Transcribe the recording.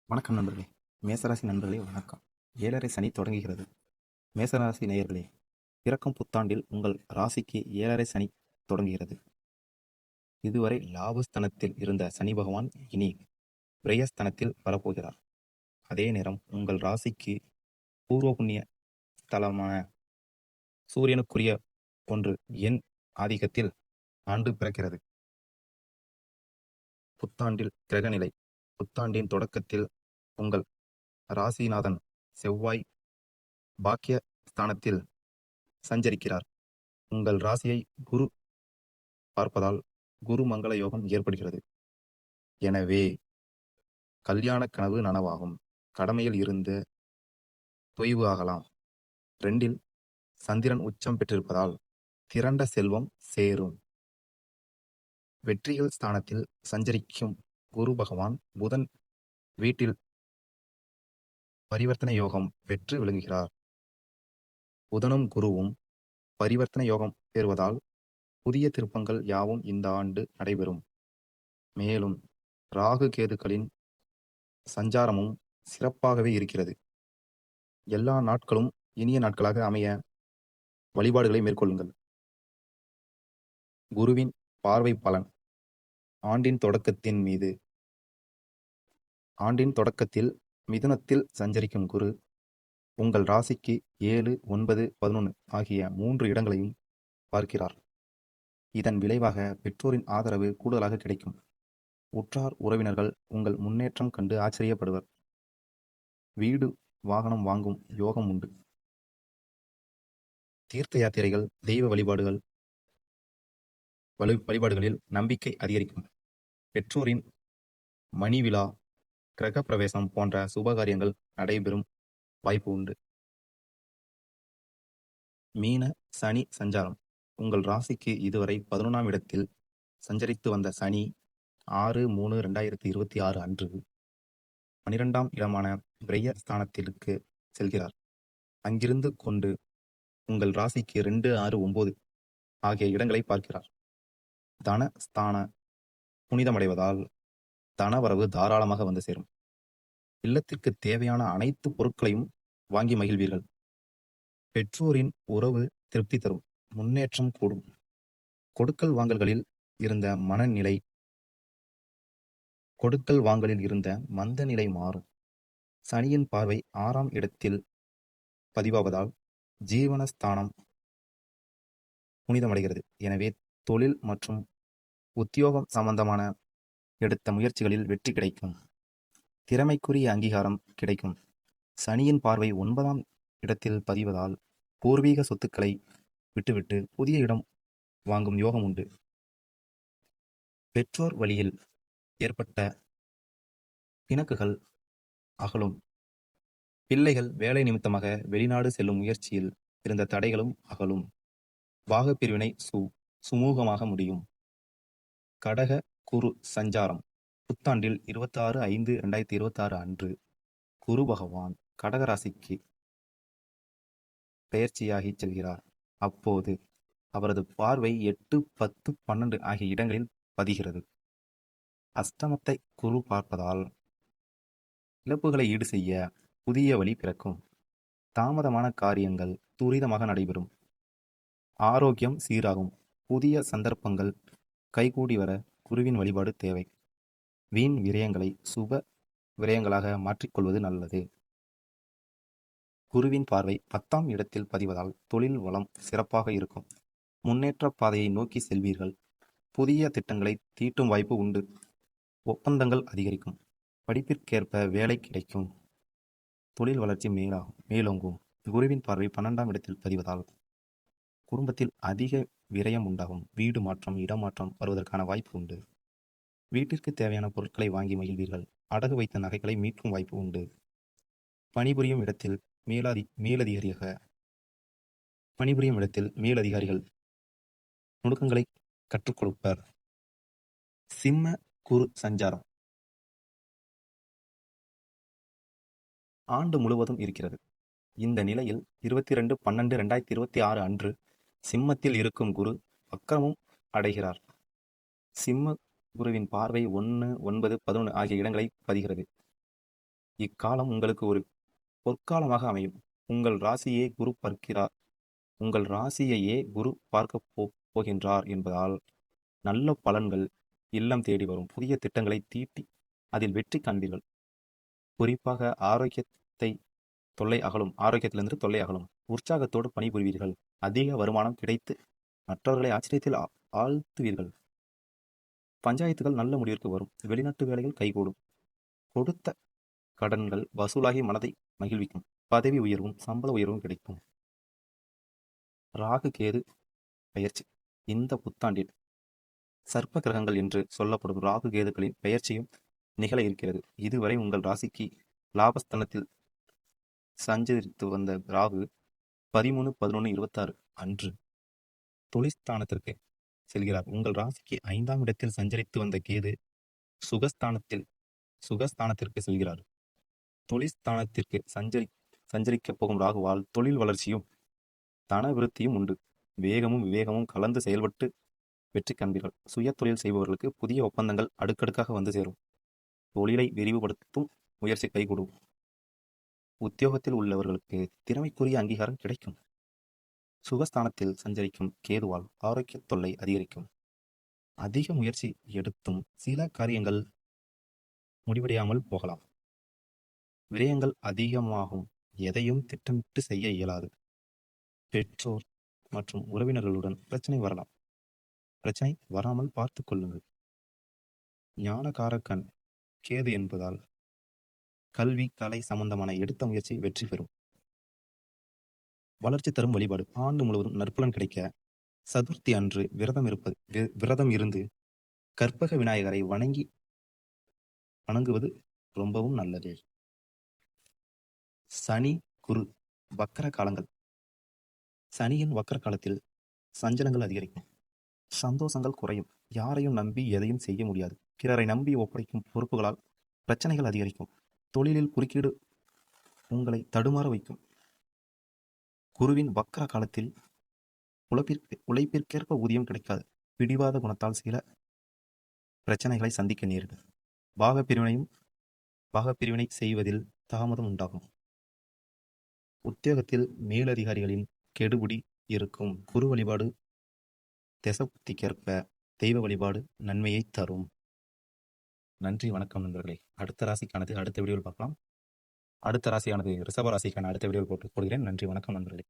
வணக்கம் நண்பர்களே. மேசராசி நண்பர்களே வணக்கம். 7.5 சனி தொடங்குகிறது. மேசராசி நேயர்களே, பிறக்கும் புத்தாண்டில் உங்கள் ராசிக்கு 7.5 சனி தொடங்குகிறது. இதுவரை லாபஸ்தானத்தில் இருந்த சனி பகவான் இனி விரயஸ்தானத்தில் வரப்போகிறார். அதே நேரம் உங்கள் ராசிக்கு பூர்வ புண்ணிய ஸ்தலமான சூரியனுக்குரிய ஒன்று எண் ஆதிக்கத்தில் ஆண்டு பிறக்கிறது. புத்தாண்டில் கிரகநிலை. புத்தாண்டின் தொடக்கத்தில் உங்கள் ராசிநாதன் செவ்வாய் பாக்கிய ஸ்தானத்தில் சஞ்சரிக்கிறார். உங்கள் ராசியை குரு பார்ப்பதால் குரு மங்கள யோகம் ஏற்படுகிறது. எனவே கல்யாண கனவு நனவாகும். கடமையில் இருந்து தொய்வு ஆகலாம். 2 சந்திரன் உச்சம் பெற்றிருப்பதால் திரண்ட செல்வம் சேரும். வெற்றிகள் ஸ்தானத்தில் சஞ்சரிக்கும் குரு பகவான் புதன் வீட்டில் பரிவர்த்தனை யோகம் பெற்று விளங்குகிறார். புதனும் குருவும் பரிவர்த்தனை யோகம் பெறுவதால் புதிய திருப்பங்கள் யாவும் இந்த ஆண்டு நடைபெறும். மேலும் ராகு கேதுக்களின் சஞ்சாரமும் சிறப்பாகவே இருக்கிறது. எல்லா நாட்களும் இனிய நாட்களாக அமைய வழிபாடுகளை மேற்கொள்ளுங்கள். குருவின் பார்வை பலன். ஆண்டின் தொடக்கத்தில் மிதுனத்தில் சஞ்சரிக்கும் குரு உங்கள் ராசிக்கு 7, 9, 11 ஆகிய 3 இடங்களையும் பார்க்கிறார். இதன் விளைவாக பெற்றோரின் ஆதரவு கூடுதலாக கிடைக்கும். உற்றார் உறவினர்கள் உங்கள் முன்னேற்றம் கண்டு ஆச்சரியப்படுவர். வீடு வாகனம் வாங்கும் யோகம் உண்டு. தீர்த்த யாத்திரைகள் தெய்வ வழிபாடுகளில் நம்பிக்கை அதிகரிக்கும். பெற்றோரின் மணி விழா கிரக பிரவேசம் போன்ற சுபகாரியங்கள் நடைபெறும் வாய்ப்பு உண்டு. மீன சனி சஞ்சாரம். உங்கள் ராசிக்கு இதுவரை 11ஆம் இடத்தில் சஞ்சரித்து வந்த சனி 6/3/2026 அன்று 12ஆம் இடமான விரய ஸ்தானத்திற்கு செல்கிறார். அங்கிருந்து கொண்டு உங்கள் ராசிக்கு 2, 6, 9 ஆகிய இடங்களை பார்க்கிறார். தன ஸ்தான புனிதமடைவதால் தனவரவு தாராளமாக வந்து சேரும். இல்லத்திற்கு தேவையான அனைத்து பொருட்களையும் வாங்கி மகிழ்வீர்கள். பெற்றோரின் உறவு திருப்தி தரும். முன்னேற்றம் கூடும். கொடுக்கல் வாங்கலில் இருந்த மந்த நிலை மாறும். சனியின் பார்வை 6ஆம் இடத்தில் பதிவாவதால் ஜீவனஸ்தானம் புனிதமடைகிறது. எனவே தொழில் மற்றும் உத்தியோகம் சம்பந்தமான எடுத்த முயற்சிகளில் வெற்றி கிடைக்கும். திறமைக்குரிய அங்கீகாரம் கிடைக்கும். சனியின் பார்வை 9ஆம் இடத்தில் பதிவதால் பூர்வீக சொத்துக்களை விட்டுவிட்டு புதிய இடம் வாங்கும் யோகம் உண்டு. பெற்றோர் வழியில் ஏற்பட்ட பிணக்குகள் அகலும். பிள்ளைகள் வேலை நிமித்தமாக வெளிநாடு செல்லும் முயற்சியில் இருந்த தடைகளும் அகலும். பாகப்பிரிவினை சுமூகமாக முடியும். கடக குரு சஞ்சாரம். புத்தாண்டில் 26/5/2026 அன்று குரு பகவான் கடக ராசிக்கு பெயர்ச்சியாகி செல்கிறார். அப்போது அவரது பார்வை 8, 10, 12 ஆகிய இடங்களில் பதிகிறது. அஷ்டமத்தை குரு பார்ப்பதால் இழப்புகளை ஈடு செய்ய புதிய வழி பிறக்கும். தாமதமான காரியங்கள் துரிதமாக நடைபெறும். ஆரோக்கியம் சீராகும். புதிய சந்தர்ப்பங்கள் கைகூடி வர குருவின் வழிபாடு தேவை. வீண் விரயங்களை சுப விரயங்களாக மாற்றிக்கொள்வது நல்லது. குருவின் பார்வை 10ஆம் இடத்தில் பதிவதால் தொழில் வளம் சிறப்பாக இருக்கும். முன்னேற்ற பாதையை நோக்கி செல்வீர்கள். புதிய திட்டங்களை தீட்டும் வாய்ப்பு உண்டு. ஒப்பந்தங்கள் அதிகரிக்கும். படிப்பிற்கேற்ப வேலை கிடைக்கும். தொழில் வளர்ச்சி மேலோங்கும். குருவின் பார்வை 12ஆம் இடத்தில் பதிவதால் குடும்பத்தில் அதிக விரயம் உண்டாகும். வீடு மாற்றம் இடமாற்றம் வருவதற்கான வாய்ப்பு உண்டு. வீட்டிற்கு தேவையான பொருட்களை வாங்கி மகிழ்வீர்கள். அடகு வைத்த நகைகளை மீட்கும் வாய்ப்பு உண்டு. பணிபுரியும் இடத்தில் மேலதிகாரிகள் நுணுக்கங்களை கற்றுக் கொடுப்பர். சிம்ம குரு சஞ்சாரம் ஆண்டு முழுவதும் இருக்கிறது. இந்த நிலையில் 22/12/2026 அன்று சிம்மத்தில் இருக்கும் குரு வக்கரமும் அடைகிறார். சிம்ம குருவின் பார்வை 1, 9, 11 ஆகிய இடங்களை பதிகிறது. இக்காலம் உங்களுக்கு ஒரு பொற்காலமாக அமையும். உங்கள் ராசியே குரு பார்க்கிறார் உங்கள் ராசியையே குரு பார்க்க போகின்றார் என்பதால் நல்ல பலன்கள் இல்லம் தேடி வரும். புதிய திட்டங்களை தீட்டி அதில் வெற்றி காண்பீர்கள். குறிப்பாக ஆரோக்கியத்திலிருந்து தொல்லை அகலும். உற்சாகத்தோடு பணிபுரிவீர்கள். அதிக வருமானம் கிடைத்து மற்றவர்களை ஆச்சரியத்தில் ஆழ்த்துவீர்கள். பஞ்சாயத்துகள் நல்ல முடிவிற்கு வரும். வெளிநாட்டு வேலைகள் கைகூடும். கொடுத்த கடன்கள் வசூலாகி மனதை மகிழ்விக்கும். பதவி உயர்வும் சம்பள உயர்வும் கிடைக்கும். ராகு கேது பெயர்ச்சி. இந்த புத்தாண்டில் சர்ப்ப கிரகங்கள் என்று சொல்லப்படும் ராகு கேதுக்களின் பெயர்ச்சியும் நிகழ இருக்கிறது. இதுவரை உங்கள் ராசிக்கு லாபஸ்தானத்தில் சஞ்சரித்து வந்த ராகு 13/11/26 அன்று தொழிற்ஸ்தானத்திற்கு செல்கிறார். உங்கள் ராசிக்கு 5ஆம் இடத்தில் சஞ்சரித்து வந்த கேது சுகஸ்தானத்திற்கு செல்கிறார். தொழிற்ஸ்தானத்திற்கு சஞ்சரிக்கப் போகும் ராகுவால் தொழில் வளர்ச்சியும் தன விருத்தியும் உண்டு. வேகமும் விவேகமும் கலந்து செயல்பட்டு வெற்றி காண்பீர்கள். சுய தொழில் செய்பவர்களுக்கு புதிய ஒப்பந்தங்கள் அடுக்கடுக்காக வந்து சேரும். தொழிலை விரிவுபடுத்தும் முயற்சி கைகூடும். உத்தியோகத்தில் உள்ளவர்களுக்கு திறமைக்குரிய அங்கீகாரம் கிடைக்கும். சுகஸ்தானத்தில் சஞ்சரிக்கும் கேதுவால் ஆரோக்கிய தொல்லை அதிகரிக்கும். அதிக முயற்சி எடுத்தும் சில காரியங்கள் முடிவடையாமல் போகலாம். விரயங்கள் அதிகமாகும். எதையும் திட்டமிட்டு செய்ய இயலாது. பெற்றோர் மற்றும் உறவினர்களுடன் பிரச்சனை வரலாம். பிரச்சனை வராமல் பார்த்து கொள்ளுங்கள். ஞானகாரகன் கேது என்பதால் கல்வி கலை சம்பந்தமான எடுத்த முயற்சி வெற்றி பெறும். வளர்ச்சி தரும் வழிபாடு. ஆண்டு முழுவதும் நற்பலன் கிடைக்க சதுர்த்தி அன்று விரதம் இருந்து கற்பக விநாயகரை வணங்குவது ரொம்பவும் நல்லது. சனி குரு வக்கர காலங்கள். சனியின் வக்கர காலத்தில் சஞ்சலங்கள் அதிகரிக்கும். சந்தோஷங்கள் குறையும். யாரையும் நம்பி எதையும் செய்ய முடியாது. பிறரை நம்பி ஒப்படைக்கும் பொறுப்புகளால் பிரச்சனைகள் அதிகரிக்கும். தொழிலில் குறுக்கீடு உங்களை தடுமாற வைக்கும். குருவின் வக்கர காலத்தில் உழைப்பிற்கேற்ப ஊதியம் கிடைக்காது. பிடிவாத குணத்தால் சில பிரச்சனைகளை சந்திக்க நேரிடும். பாகப்பிரிவினை செய்வதில் தாமதம் உண்டாகும். உத்தியோகத்தில் மேலதிகாரிகளின் கெடுபிடி இருக்கும். குரு வழிபாடு திசபுத்திக்கேற்ப தெய்வ வழிபாடு நன்மையை தரும். நன்றி, வணக்கம் நண்பர்களே. அடுத்த ராசிக்கானது அடுத்த வீடியோவில் பார்க்கலாம். அடுத்த ராசியானது ரிஷப ராசிக்கான அடுத்த வீடியோவில் போடுகிறேன். நன்றி, வணக்கம் நண்பர்களே.